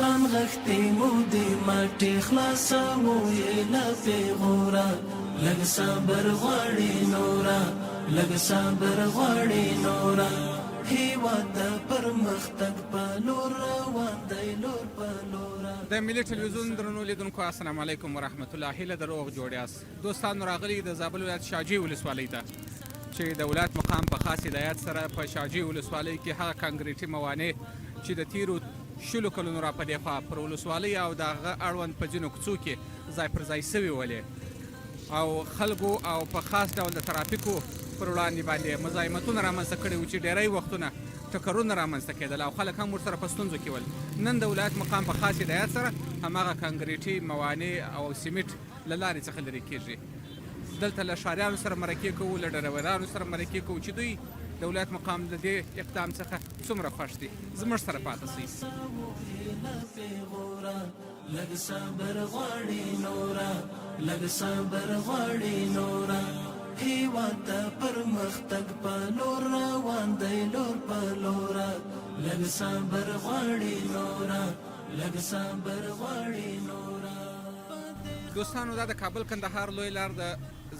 رانغښتې مو دې مټې خلاصوو یې له پیغوره لږ صبر غواړي نوره لږ صبر غواړي نوره هېواد د پرمختګ په لور روان دی لور په لوره. د ملي ټلویزیون درنو لیدونکو السلام علیکم ورحمت الله. هیله د روغ جوړ یاست. دوستانو راغلي د زابل ولایت شاجوی ولسوالۍ ته چې د ولایت مقام په خاص هدایت سره په شاجوی ولسوالۍ کې هغه کانکریټي موانع چې د تیرو شلو کلونو را په دې خوا پر ولسوالۍ او د هغه اړوند په ځینو کوڅو کې ځای پر ځای سوي ولې او خلکو او په خاص ډول د ترافیکو پر وړاندې باندې مزاحمتونه رامنځته کړي وو چې ډیری وختونه ټکرونه رامنځته کېدل او خلک هم ورسره په ستونزو کې ول. نن د ولایت مقام په خاص هدایت سره هماغه کانکریټي موانع او سیمټ له لارې څخه لرې کېږي. دلته له ښاریانو سره مرکې کوو، له ډریورانو سره مرکې کوو چې دوی د ولایت مقام د دې اقدام څخه څومره خوښ دي. زموږ سره پاتې شئ. لږ صبر غواړي نوره لږ صبر غواړي نوره هېواد د پرمختګ په لور روان دی لور په لوره لږ صبر غواړي نوره لږ صبر غواړي نوره. دوستانو دا د کابل کندهار لوی لار د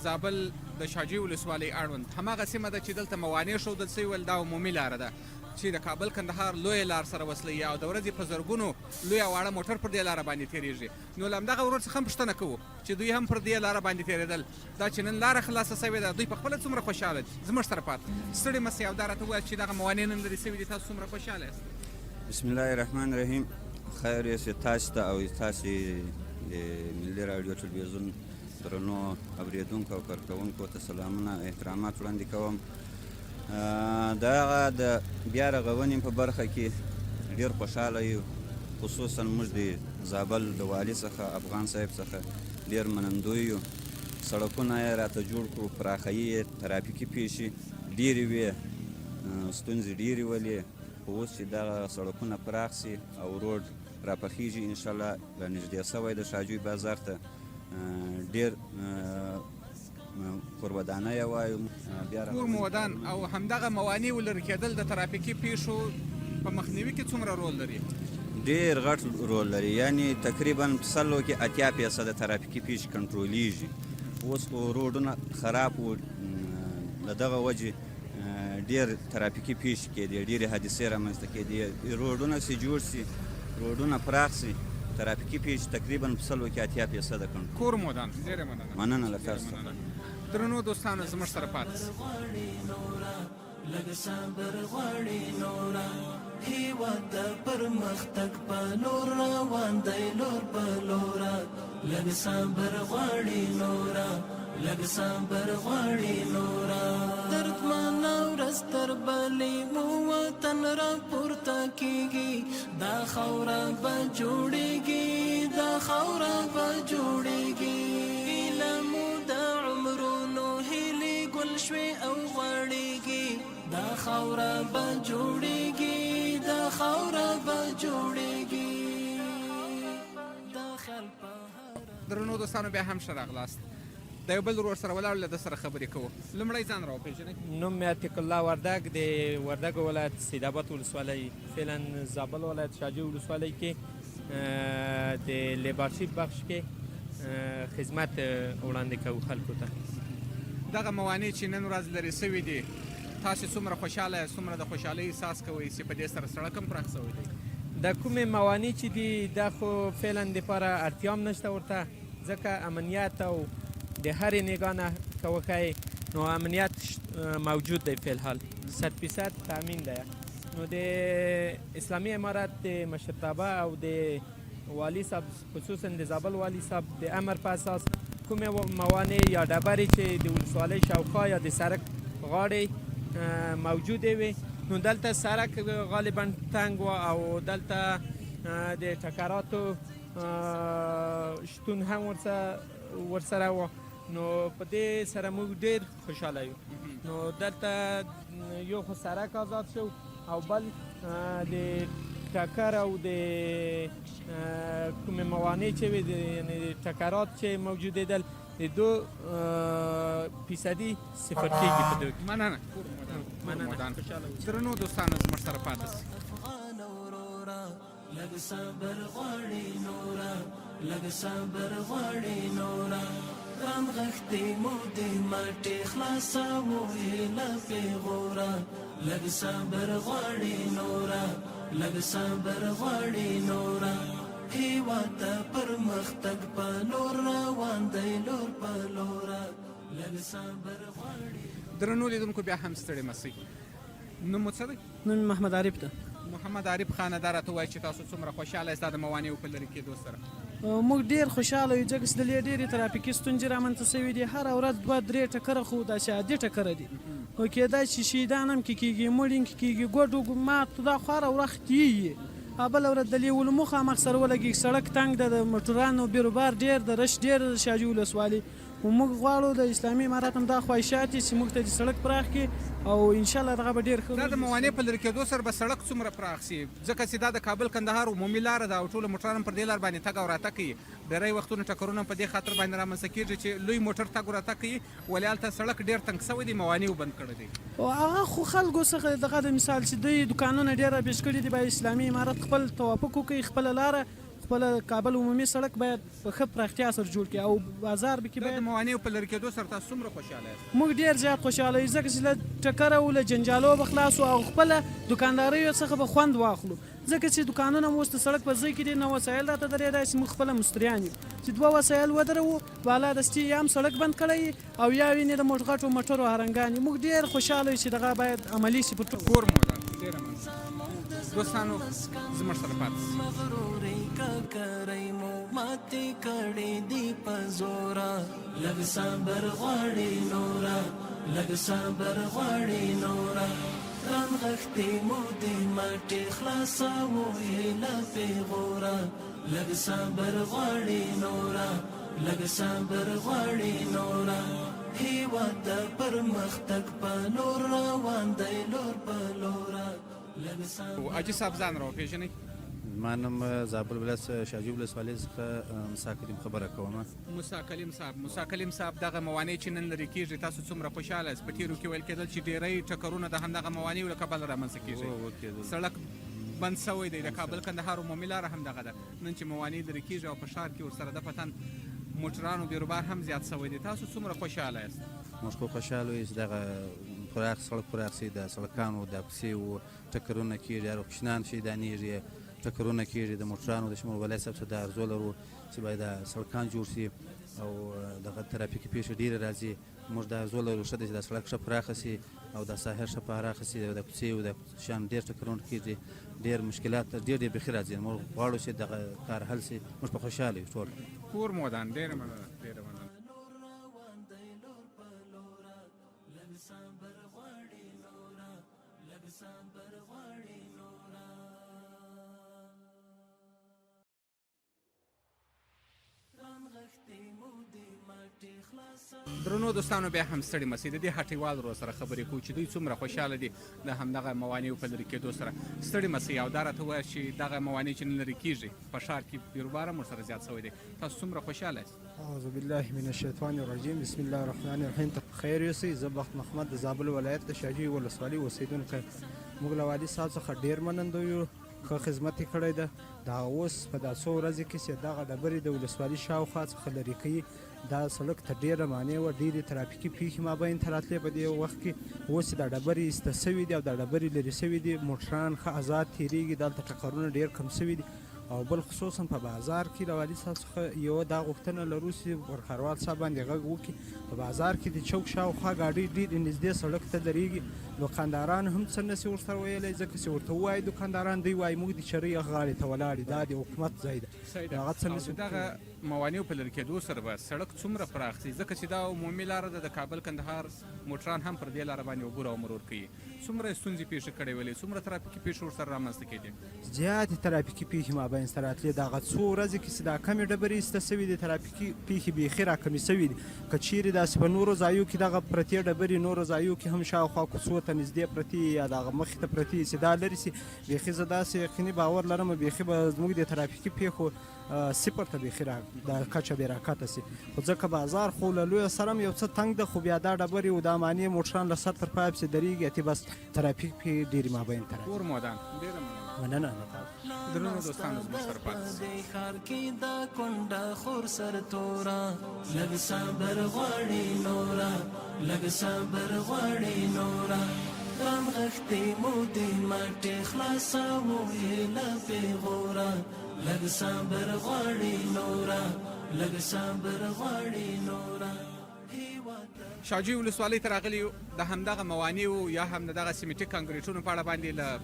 زابل د شاجوی ولسوالۍ اړوند هماغه سیمه ده چې دلته موانع ښودل سوي ول. دا عمومي لاره ده چې د کابل کندهار لوی لار سره وصلوي او د ورځې په زرګونو لوی او واړه موټر پر دې لاره باندې تېرېږي. نو له همدغه ورور څخه هم پوښتنه کوو چې دوی هم پر دې لاره باندې تېرېدل. دا چې نن لاره خلاصه سوې ده دوی په خپله څومره خوشحاله دي. زموږ سره پاتې ستړي مه سئ او دا راته ووایاست چې دغه موانع نن لرې سوي دي تاسو څومره خوشحاله یاست؟ بسم الله الرحمن الرحیم. خیر یاست تاسو ته او تاسې د ملي راډیو ټلویزیون درنو اورېدونکو او کارکوونکو ته سلامونه احترامات وړاندې کوم. د هغه د بیا رغونې په برخه کې ډېر خوشحاله یو، خصوصا موږ د زابل د والي څخه افغان صاحب څخه ډېر منندوی یو. سړکونه یې راته جوړ کړو، پراخوي یې، ترافیکي پیښې ډېرې وې، ستونزې ډېرې ولې، خو اوس چې دغه سړکونه پراخ سي او روډ راپخیږي انشاءالله را نږدې سوی د شاجوی بازار ته ډېر قربدانه یې وایو. کور مو ودان او همدغه موانع ولرې کېدل د ترافیکي پیښو په مخنیوي کې څومره رول لري؟ ډېر غټ رول لري، یعنې تقریبا په سلو کې 80% ترافیکي پیښې کنټرولیږي. اوس خو روډونه خراب وو، له دغه وجې ډېر ترافیکي پیښې کېدې، ډېرې حادثې رامنځته کېدې. روډونه چې جوړ سي، روډونه پراخ سي، ترافیکي پیښې تقریبا په سلو کې 80% کنټرول. کور مو ودان. ډېره مننه له تاسو څخه. درنو دوستانو زموږ سره پاتې شئ. لږ صبر غواړي نوره هېواد د پرمختګ په لور روان دی لور په لوره لږ صبر غواړي نوره لږ صبر غواړي نوره. دردمنه ورځ تر بلې مو وطن راپورته کېږي، دا خاوره به جوړېږي دا خاوره به جوړېږي. هیله مو د عمرونو هیلې ګل شوې او غوړېږي، دا خاوره به جوړېږي دا خاوره به جوړېږي. دا خیال په درنو دوستانو بیا هم ښه راغلاست. د یو بل ورور سره ولاړ له ده سره خبرې کوو. لومړی ځان راوپېژنئ. نوم مې عتیق الله وردګ د وردګ ولایت سیدآباد ولسوالۍ، فعلا زابل ولایت شاجوی ولسوالۍ کې د لیبارشپ بخش کې خدمت وړاندې کوو خلکو ته. دغه موانع چې نن ورځ لرې سوي دي تاسې څومره خوشحاله یاست، څومره د خوشحالۍ احساس کوئ چې په دې سره سړک هم پراخ سوی دی؟ د کومې موانع چې دي دا خو فعلا دپاره اړتیا هم نشته ورته، ځکه امنیت او د هرې نګاه نه که وښیې نو امنیت موجود دی، فعالحال 100% تامین دی. نو د اسلامي امارت د مشرتابه او د والي صاحب خصوصا د زابل والي صاحب د امر په اساس کومې موانع یا ډبرې چې د ولسوالۍ شاوخوا یا د سړک غاړې موجودې وي، نو دلته سړک غالبا تنګ و او دلته د ټکراتو شتون هم ورسره و. نو په دې سره موږ ډېر خوشحاله یو. نو دلته یو خو سړک آزاد شو او بل د ټکر او د کومې موانع چې وي یعنې ټکرات چې موجودېدل د 2% صفر کېږي په دوی. مننه. درنو دوستانو زموږ سره پاتې شئ. لږ لږ صبر غواړي نورا لږ صبر غواړي نورا رام غختي مودي ماټي خلاصو هيله پیغورا لږ صبر غواړي نورا لږ صبر غواړي نورا هیواد پرمختګ په لور روان دی لور په لورا لږ صبر غواړي. درنو لیدونکو بیا هم ستړي مسئ. نوم مو څه دی؟ نوم محمد عارف ده. محمد عارف خانه دا راته وایي چې تاسو څومره خوشحاله یاست د موانعو په لرې کېدو سره؟ موږ ډېر خوشحاله یو ځکه چې دلې ډېرې ترافیکي ستونزې رامنځته شوي دي. هره ورځ 2-3 ټکره خو داسې عادي ټکره دي. او کېدای شي شهیدان هم کې کېږي، مړ هم کې کېږي، ګوډ مات دا خو هره ورځ کېږي. بله ورځ د لیولو مخامخ سره ولګي، سړک تنګ ده، د موټرانو بیروبار ډېر د رش ډېر د شاجوی ولسوالي. موږ غواړو د اسلامي امارات هم دا خواهشات چې موږ ته د سړک پراخ کړي او انشاءالله دغه به ډېر ښه. دا د موانع په لرې کېدو سره به سړک څومره پراخ سي؟ ځکه چې دا د کابل کندهار عمومي لاره ده او ټولو موټران پر دې لار باندې تګ او راتګ کوي. ډېری وختونه ټکرونه په دې خاطر باندې رامنځته کېږي چې لوی موټر تګ او راتګ کوي، ولې هلته سړک ډېر تنګ شوی دی، موانع بند کړی دی. او هغه خو خلکو څخه دغه د مثال چې دوی دوکانونه ډېر رابیش کړي دي، باید اسلامي امارت خپل توافق وکړي، خپله لاره خپل کابل عمومي سړک باید په ښه پراختیا سره جوړ کړي او بازار به کې باید. د موانعو په لرې کېدو سره تاسو څومره خوشحاله یاست؟ موږ ډېر زیات خوشحاله یو ځکه چې له ټکره او له جنجالو به خلاصو او خپله دوکانداریو څخه به خوند واخلو، ځکه چې دوکانونه مو اوس د سړک په ځای کې دي، نه وسایل راته درېدای چې موږ خپله مستریان یو چې 2 وسایل ودروو بالا دستي یا هم سړک بند کړی او یا وینې د غټو موټرو هرنګانې. موږ ډېر خوشحاله یو چې دغه باید عملي شي. کور مو ډېره مننه دوستانو، زموږ سره پاتې شئ. مغروري ککرۍ مو ماتې کړې دي په زوره لږ صبر غواړي نورا لږ صبر غواړي نورا رانغښتې مو دې ماتې خلاصوو هیله پیغوره لږ صبر غواړي نورا لږ صبر غواړي نورا هېواد د پرمختګ په لور روان دی لور په لوره. حاجي صاحب ځان راوپېژنئ. زما نوم زابل ولایت شاجوی ولسوالۍ څخه موسی کلیم خبره کوم. موسی کلیم صاحب دغه موانع چې نن لرې کېږي تاسو څومره خوشحاله یاست؟ په تېرو کې ویل کېدل چې ډېری ټکرونه د همدغه موانعو له کبله رامنځته کېږي. سړک بند شوی دی، د کابل کندهار عمومي لاره هم دغه ده. نن چې موانع لرې کېږي او په ښار کې ورسره د پتن موټرانو بیروبار هم زیات شوی دی، تاسو څومره خوشحاله یاست؟ موږ خو خوشحاله یو چې دغه پراخ سړک پراخ شي، د سړکانو د کوڅې و ټکرونه کېږي، هر کوچنیان شهیدانېږي، ټکرونه کېږي د موټرانو. د شمول ولایت صاحب څخه د ارزو لرو چې باید د سړکان جوړ شي او دغه ترافیکي پیښې ډېرې راځي. موږ د ارزو لرو ښه ده چې د سړک ښه پراخه شي او د ساحل ښه پراخه شي، د کوڅې و د شیانو ډېر ټکرونه کېږي، ډېر مشکلات ډېر بیخي راځي. موږ غواړو چې دغه کار حل شي. موږ په خوشحاله یو ټول. کور مو ودان، ډېره مننه ډېره مننه. درنو دوستانو بیا هم ستړي مسئ. د دې هټیوالو سره خبرې کوو چې دوی څومره خوشحاله دي د همدغه موانعو په لرې کېدو سره. ستړي مسئ او دا راته ووایه چې دغه موانع چې نن لرې کېږي په ښار کې بیروبار هم ورسره زیات شوی دی، تاسو څومره خوشحاله یاست؟ اعوذ بالله من الشیطان الرجیم، بسم الله الرحمن الرحیم. خیر یوسئ. زه بخت محمد د زابل ولایت د شاجوی ولسوالۍ اوسېدونکی. موږ له والي صاحب څخه ډېر مننده یو، ښه خدمت یې کړی ده. دا اوس په دا څو ورځې کې چې دغه ډبرې د ولسوالي شاوخوا څخه لرې کوي، دا سړک ته ډېره مانع وه، ډېرې ترافیکي پیښې مابین ته راتلې په دې وخت کې. اوس دا ډبرې ایسته شوي دي او دا ډبرې لرې شوي دي، موټران ښه آزاد تېرېږي، دلته ټکرونه ډېر کم شوي دي. او بل خصوصا په بازار کې له والي صاحب څخه یوه دا غوښتنه لرو چې ورکاروال صاحب باندې غږ وکړي، په بازار کې د چوک شاوخوا ګاډۍ ډېرې نږدې سړک ته درېږي. دوکانداران هم څه نشي ورسره ویلی، ځکه چې ورته ووایي دوکانداران دوی وایي موږ د چرۍ غاړې ته ولاړ دا د حکومت ځای ده. هغه څه نشي. دغه موانعو په لرې کېدو سره به سړک څومره پراخ شي؟ ځکه چې دا عمومي لاره ده، د کابل کندهار موټران هم پر دې لاره باندې عبور او مرور کوي. څومره ستونزې پیښې کړې ولې؟ څومره ترافیکي پیښې ورسره رامنځته کېدې؟ زیاتې ترافیکي پیښې مابین سره راتلې. دغه څو ورځې کې چې دا کمې ډبرې ایسته شوي دي، ترافیکي پیښې بیخي راکمې شوي دي. که چیرې داسې په نورو ځایو کې دغه پرتې ډبرې نورو ځایو کې هم شاوخوا کوڅو ته نږدې پرتې یا دغه مخې ته پرتې چې دا لرې شي، بیخي زه داسې یقیني باور لرم بیخي به زموږ د ترافیکي پیښو صفر ته بیخي د کچه بې راکته شي. خو ځکه بازار خو له لویه سره هم یو څه تنګ ده، خو بیا دا ډبرې او دا مانع موټران له سر تر پایه پسې درېږي، اتې بس ترافیک پې ډېرې مابین ته راځي. کور مو ودان، ډېره مننه. مننه له تاسو. درنو دوستانو زموږ سره پاتې شئ. د ښار کې دا کونډه خور سر تورا لږ صبر غواړي نورا لږ صبر غواړي نورا رام غختې مو د مټې خلاصوو یې له پیغورا لږ صبر غواړي نورا لږ صبر غواړي نورا. شاجوی ولسوالۍ ته راغلي یو د همدغه موانعو یا هم د دغه سیمټي کانکریټونو په اړه باندې له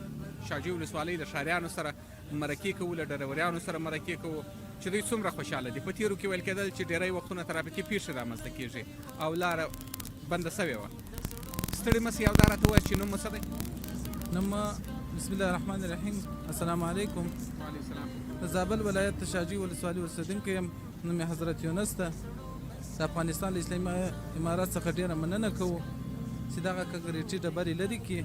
شاجوی ولسوالۍ د ښاریانو سره مرکې کوو، له ډریوریانو سره مرکې کوو چې دوی څومره خوشحاله دي. په تېرو کې ویل کېدل چې ډېری وختونه ترافیکي پیښې رامنځته کېږي او لاره بنده سوې وه. ستړي مه سئ او دا راته ووایه چې نوم مو څه دی؟ نوم بسم الله الرحمن الرحیم. السلام علیکم. وعلیکم السلام. د زابل ولایت د شاجوی ولسوالۍ اوسېدونکی یم. نوم یې حضرت یونس ده. د افغانستان له اسلامي امارات څخه ډېره مننه کوو چې دغه کانکریټي ډبرې لرې کړي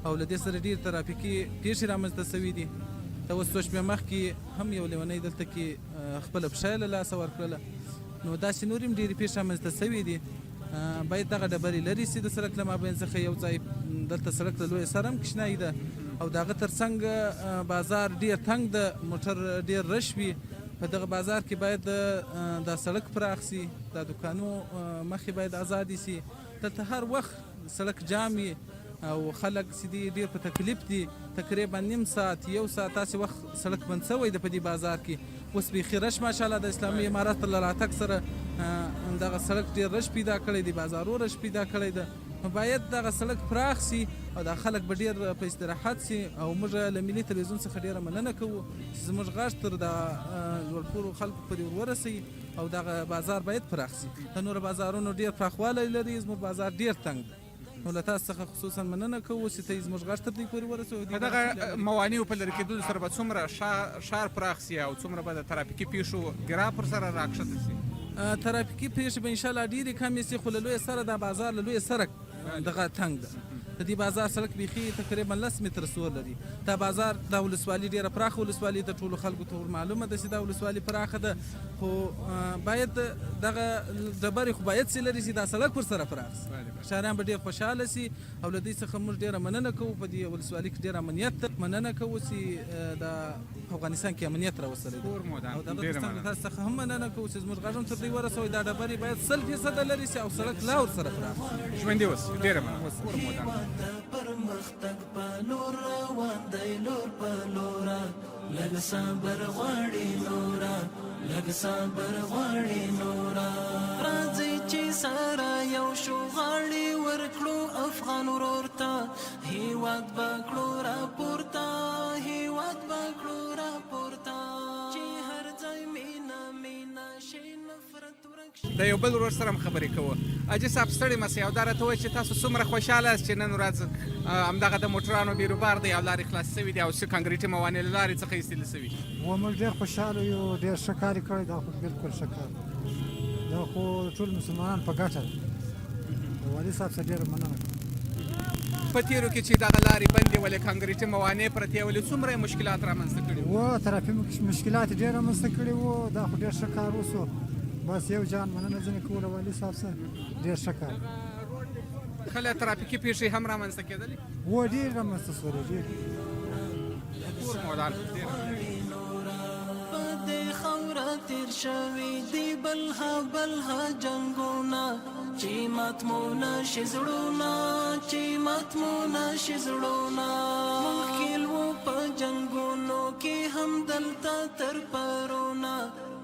او له دې سره ډېر ترافیکي پیښې رامنځته شوي دي. د اوس څو شپې مخکې هم یو لیونی دلته کې خپله پښه له لاسه ورکړله. نو داسې نور هم ډېرې پیښې رامنځته شوي دي. باید دغه ډبرې لرې شي د سړک له مابین څخه. یو ځای دلته سړک له لویه سر هم کوچنی ده او د هغه تر څنګ بازار ډېر تنګ ده، موټر ډېر رش وي. په دغه بازار کې باید دا سړک پراخ شي، دا دکانو مخې باید آزادې شي. دلته هر وخت سړک جام وي او خلک چې دي ډېر په تکلیف دي. تقریبا نیم ساعت یو ساعت داسې وخت سړک بند شوی ده په دې بازار کې. اوس بیخي رش ماشاءالله د اسلامي امارات په راتګ سره دغه سړک ډېر رش پیدا کړی دی، بازارو رش پیدا کړی ده. باید دغه سړک پراخ شي او دا خلک به ډېر په استراحت شي. او موږ له ملي تلویزیون څخه ډېره مننه کوو چې زموږ غږ تر د لوړپوړو خلکو پورې ورسوي او دغه بازار باید پراخ شي. د نورو بازارونو ډېر پراخوالی لري، زموږ بازار ډېر تنګ ده. نو له تاسو څخه خصوصا مننه کوو چې ته زموږ غږ تر دوی پورې ورسوي. په دغه موانعو په لرې کېدلو سره به څومره ښار پراخ شي او څومره به د ترافیکي پیښو ګرا پر سره راکښته شي؟ ترافیکي پیښې به انشاءالله ډېرې کمې شي، خو له لویه سره دا بازار له لویه سړک دغه تنګ ده. د دې بازار سړک بیخي تقریبا 10 متره سور لري. دا بازار دا ولسوالي ډېره پراخه ولسوالي د ټولو خلکو ته معلومه ده چې دا ولسوالي پراخه ده، خو باید دغه ډبرې خو باید چې لري چې دا سړک ور سره پراخ شي. ښاریان به ډېر خوشحاله شي او له دې څخه موږ ډېره مننه کوو. په دې ولسوالي کې ډېر امنیت ده. مننه کوو چې د افغانستان کې امنیت راوستلی دی او دغه تاسو څخه هم مننه کوو چې زموږ غږ هم تر دوی ورسوئ. دا ډبرې باید 100% لرې شي او سړک لا ورسره پراخ شي. ژوندي اوسئ. ډېره مننه. پرمختګ په لور روان دی لور په لورا لږ صبر غواړي نورا لږ صبر غواړي نورا. راځئ چې سره یو شو غاړې ورکړو افغان ورور ته هېواد به کړو راپورته هېواد به کړو راپورته چې هر ځای مینه مینه شي نفرت ورک شي. د یو بل ورور سره هم خبرې کوو. حاجي صاحب ستړي مه سئ او دا راته ووایئ چې تاسو څومره خوشحاله یاست چې نن ورځ همدغه د موټرانو بیروبار دی او لارې خلاصې شوي دي او کانکریټي موانع له لارې څخه ایستلې شوي. موږ ډېر خوشحاله یو، ډېر ښه کار یې کړی. دا خو بلکل ښه کار دا خو ټول مسلمانان په ګټه ده. د والي صاحب څخه ډېره مننه کوم. په تېرو کې چې دغه لارې بندې ولې کانکریټي موانع پرتې ولې څومره یې مشکلات رامنځته کړي وو؟ ترافیکي مشکلات یې ډېر رامنځته کړي وو. دا خو ډېر ښه کار وسو. بس یو جان مننه ځینې کوو له والي صاحب څخه. ډېر ښه کار. کله ترافیکي پیښې هم رامنځته کېدلې وو؟ ډېر رامنځته شولې. ډېر کور مودان په دې خاوره تېر شوي دي بلها جنګونه چې مات مو نشي زړونه چې مات مو نشي زړونه. موږ ښکېل وو په جنګونو کې هم دلته تر پرونه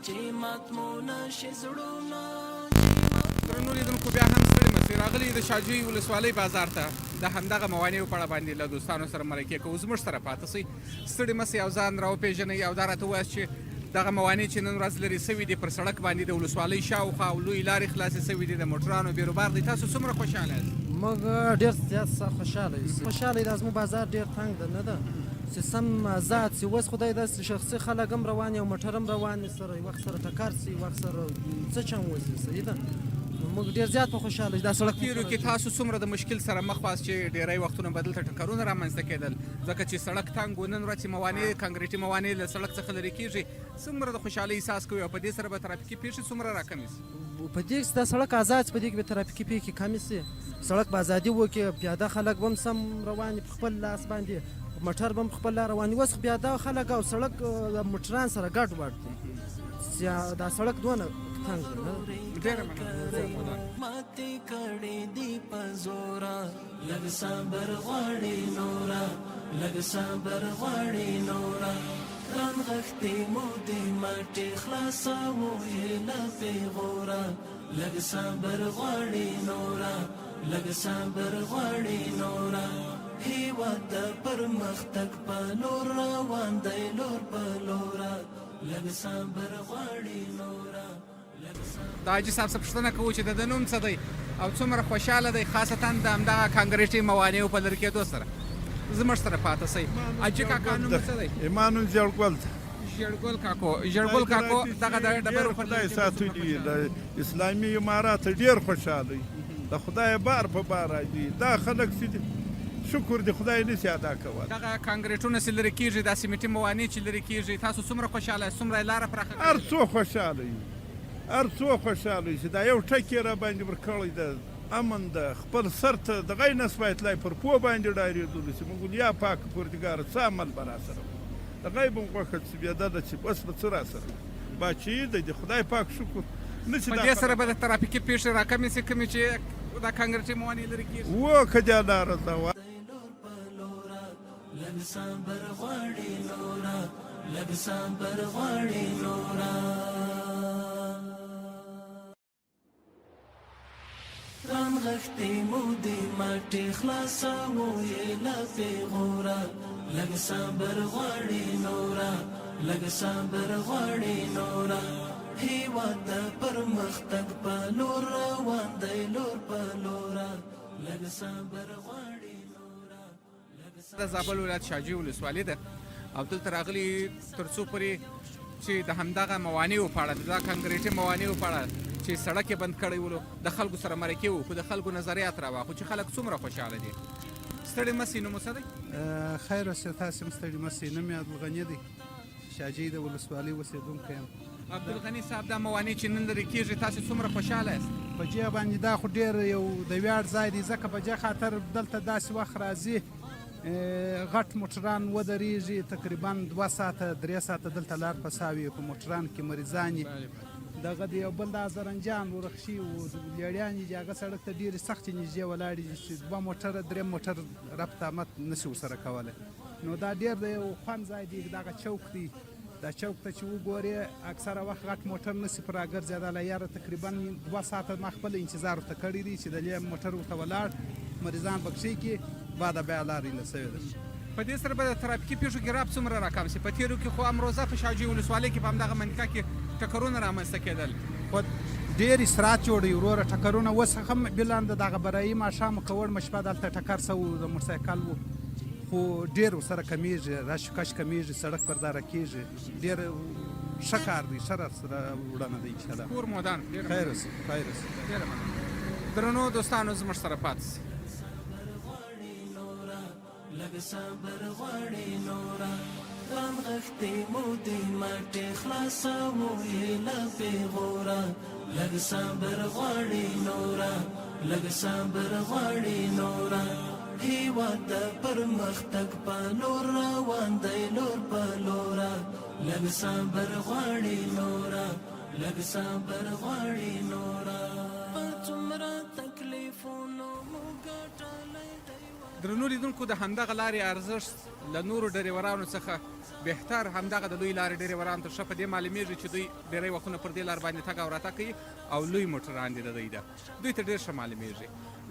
چې مات مو نشي زړونه. درنو لیدونکو بیا هم ستړي مه سئ. راغلي د شاجوی ولسوالۍ بازار ته د همدغه موانعو په اړه باندې له دوستانو سره مرکې کوو. زموږ سره پاتې سئ. ستړي مه سئ او ځان راوپېژنئ او دا راته ووایاست چې دغه موانع چې نن ورځ لرې شوي دي پر سړک باندې د ولسوالۍ شاوخوا او لویې لارې خلاصې شوي دي، د موټرانو بیروبار دی، تاسو څومره خوشحاله یاست؟ موږ ډېر زیات خوشحاله یو. خوشحاله یو. زموږ بازار ډېر تنګ ده نه ده چې سم آزاد شي. اوس خدای داسې شخصي خلک هم روان او موټر هم روان سره وخت سره ټکر شي وخت سره څه چم وځي. صحیح ده. موږ ډېر زیات په خوشحاله یو. دا سړک تېرو کې تاسو څومره د مشکل سره مخ واست چې ډېری وختونه به دلته ټکرونه رامنځته کېدل ځکه چې سړک تنګ و؟ نن ورځ چې موانع کانکریټي موانع له سړک څخه لرې کېږي څومره د خوشحالۍ احساس کوئ او په دې سره به ترافیکي پیښې څومره راکمې شي؟ په دې کې دا سړک آزاد په دې کې به ترافیکي پیښې کمې شي. سړک به ازادي وکړي، پیاده خلک به هم سم روان په خپل لاس باندې موټر به هم خپل لار روان وي. اوس خو بیا دا خلک او سړک د موټران سره ګډ وډ دي، دا سړک دونه تنګ دی نه. ډېره مننه. ماتې کړې دي په زوره لږ صبر غواړي نوره لږ صبر غواړي نوره رانغښتې مو دې مټې خلاصوو یې له پیغوره لږ صبر غواړي نوره لږ صبر غواړي نوره هېواد د پرمختګ په لور روان دی لور په لوره لږ صبر غواړي نوره. د حاجي صاحب څخه پوښتنه کوو چې د نوم څه دی او څومره خوشحاله دی خاصتا د همدغه کانکریټي موانعو په لرې کېدو سره. زموږ سره پاتې شئ. حاجي کاکا نوم څه دی؟ ایمان ژړګل. ژړګل کاکو. ژړګل کاکو دغه د ډبرو په خدای ساتلي د اسلامي امارات ډېر خوشحاله د خدای بار په بار راځي. دا خلک چې شکر دی خدای نشي ادا کولی. دغه کانکریټونه چې لرې کېږي دا سیمټي موانع چې لرې کېږي تاسو څومره خوشحاله یاست؟ څومره یې لاره پراخه کړې؟ هر څوک خوشحاله وي هر څوک خوشحاله وي چې دا یو ټکی را باندې ورکړی ده امن ده خپل سر ته دغه یې نسبه اطلاع پر پوه باندې ډارېدلو چې موږ یا پاک پروردګاره څه عمل به را سره دغه یې به مو خوښه چې بیا دا ده چې بس به څه را سره باچهي دی د خدای پاک شکر نشي. په دې سره به د ترافیکي پیښې راکمې شي کومې چې دا کانکریټي موانع لرې کېږي. که دا لاره ده لږ صبر غواړي نوره لږ صبر غواړي نوره رانغښتې مو دې مټې خلاصوو یې له پیغوره لږ صبر غواړي نوره لږ صبر غواړي نوره هېواد د پرمختګ په لور روان دی لور په لوره لږ صبر غواړي. د زابل ولایت شاجوی ولسوالي ده او دلته راغلي تر څو پورې چې د همدغه موانعو په اړه د کانکریټي موانعو په اړه چې سړک یې بند کړی ولو د خلکو سره مرکې وکړو د خلکو نظریات راواخلو چې خلک څومره خوشحاله دي. ستړي مه سئ. نوم مو څه دی؟ خیر اوسې تاسې هم ستړي مه سئ. نوم مې عبدالغني دی شاجوی د ولسوالۍ اوسېدونکی یم. عبدالغني صاحب دا موانع چې نن لرې کېږي تاسې څومره خوشحاله یاست؟ په دې باندې دا خو ډېر یو د ویاړ ځای دی ځکه په دې خاطر دلته داسې وخت راځي غټ موټران ودرېږي تقریبا 2 ساعته 3 ساعته دلته لار پساوي په موټران کې مریضان دغه د یو بل د زرنجان ورخشي او لیړیانې چې هغه سړک ته ډېرې سختې نږدې ولاړې دي چې 2 موټره 3 موټر ربط آمد نشي ورسره کولی. نو دا ډېر د یو خوند ځای دی. دغه چوک دی دا چوک ته چې وګورې اکثره وخت غټ موټر نشي پر راګرځېدلی. یاره تقریبا 2 ساعته ما خپل انتظار ورته کړی دی چې د دې موټر ورته ولاړ مریضان بکشي کې بعد بیا لارې له سوې ده. په دې سره به د ترافیکي پیښو ګراب څومره راکم شي؟ په تېرو کې خو امروزه په شاجوی ولسوالۍ کې په همدغه منطقه کې ټکرونه رامنځته کېدل خو ډېر اصرات جوړوي وروره ټکرونه. اوس هم بلاند دغه برایي ماښام کوړمه شپه دلته ټکر سوی د موټرسایکل و خو ډېر ورسره کمیږي رش کش کمیږي سړک پر داره کېږي. ډېر ښه کار دی ښه سره وړاندې دی انشاءالله. کور مودان خیر اوسې خیر اوسې. ډېره مننه. درنو دوستانو زموږ سره پاتې شئ. لږ صبر غواړي نوره رانغښتې مو دې مټې خلاصوو یې له پیغوره لږ صبر غواړي نوره لږ صبر غواړي نوره هېواد د پرمختګ په لور روان دی لور په لوره لږ صبر غواړي نوره لږ صبر غواړي نوره په څومره تکلیفونو مو ګټلی دی. درنو لیدونکو د همدغه لارې ارزښت له نورو ډریورانو څخه بهتر همدغه د لوی لارې ډریورانو ته ښه په دې معلومیږي چې دوی ډېری وختونه پر دې لار باندې تګ او راتګ کوي او لوی موټران دي د دوی ده دوی ته ډېر ښه معلومیږي.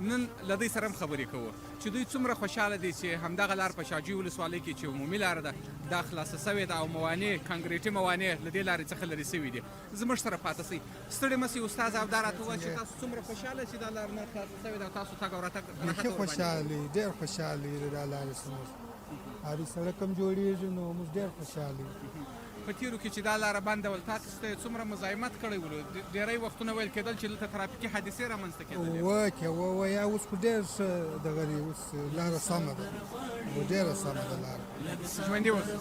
نن له دوی سره هم خبرې کوو چې دوی څومره خوشحاله دي چې همدغه لار په شاجوی ولسوالۍ کې چې عمومي لاره ده دا خلاصه سوې ده او موانع کانکریټي موانع له دې لارې څخه لرې سوي دي. زموږ سره پاتې شئ. ستړي مه شئ. استاد او دا راته ووایه چې تاسو څومره خوشحاله چې دا لار نه خلاصه سوې ده او تاسو تګ او راتګ بیخي خوشحالي ډېر خوشحالي دا لارې زموږ هرې سړک هم جوړېږي نو موږ ډېر خوشحالي. په تېرو کې چې دا لاره بنده ول تاسو ته څومره مزاحمت کړی ولو؟ ډېری وختونه ویل کېدل چې دلته ترافیکي حادثې رامنځته کېدلې یا اوس خو ډېر ښه دغه دی اوس لاره سمه ده ډېره سمه ده لاره. ژوندي اوسئ.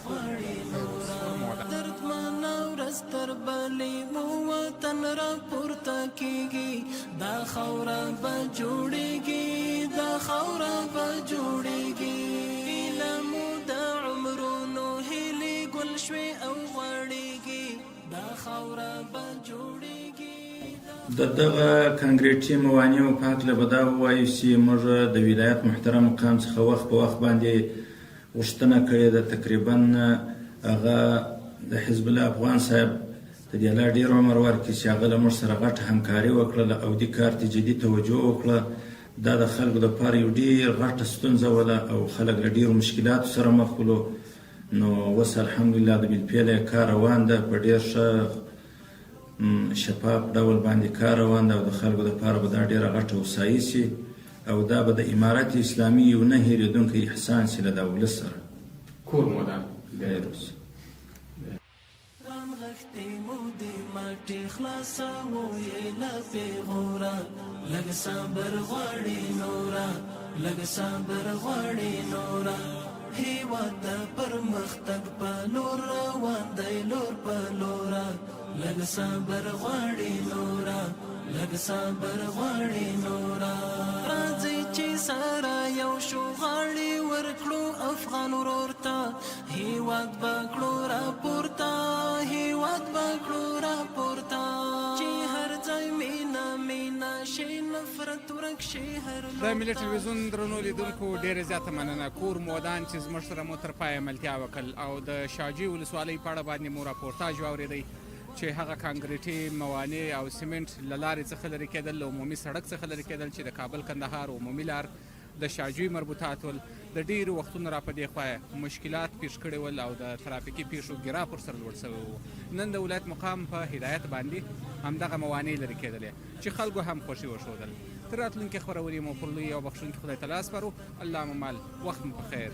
دردمنه ورځ تر بلې مو وطن راپورته کېږي دا خاوره به جوړېږي دا خاوره به جوړېږي هیله مو ده خاوره به جوړیږي. دغه کانکریټي موانعو په هکله به دا ووایو چې موږ د ولایت محترم مقام څخه وخت په وخت باندې غوښتنه کړې ده. تقریبا هغه د حزب الله افغان صاحب د دې الله ډېر عمر ورکړي چې هغه له موږ سره غټه همکاري وکړله او دې کار ته جدي توجه وکړه. دا د خلکو دپاره یو ډېر غټه ستونزه وه او خلک له ډېرو مشکلاتو سره مخ ولو. نو اوس الحمدلله د بالفعله کار روان ده، په ډېر ښه شفاف ډول باندې کار روان ده او د خلکو دپاره به دا ډېره غټه هوسایي شي او دا به د امارت اسلامي یو نه هېرېدونکی احسان شي له دا ولس سره. کور مودان خیر اوسي. رانغښتې مو د مټې خلاصوو یې له پېغوره، لږ صبر غواړي نوره، لږ صبر غواړي نوره. هېواد د پرمختګ په لور روان دی لور په لوره، لږ صبر غواړي نوره، لږ صبر غواړي نوره. راځئ چې سره یو شو غاړې ورکړو افغان ورور ته، هېواد به کړو راپورته، هېواد به کړو راپورته. چې هر ځای مینه مینه شي، نفرت ورک شي هر د ملي ټلویزیون درنو لیدونکو ډېره زیاته مننه. کور مودان چې زموږ سره مو تر پایه ملتیا وکړل او د شاجوی ولسوالۍ په اړه باندې مو راپورتاژ واورېدی چې هغه کانکریټي موانع او سیمنټ له لارې څخه لرې کېدل، له عمومي سړک څخه لرې کېدل چې د کابل کندهار عمومي لار د شاجوی مربوطات ول، د ډېرو وختونو را په دې خوا مشکلات پیش کړي ول او د ترافیکي پیښو ګرا پر سر لوړ شوی و. نن د ولایت مقام په هدایت باندې همدغه موانع لرې کېدلې چې خلکو هم خوښي وښودل. تر راتلونکي خپرونې مو پر لوی او بخښونکي خدای تعالی سپارو. الله مو مال، وخت مو په خیر.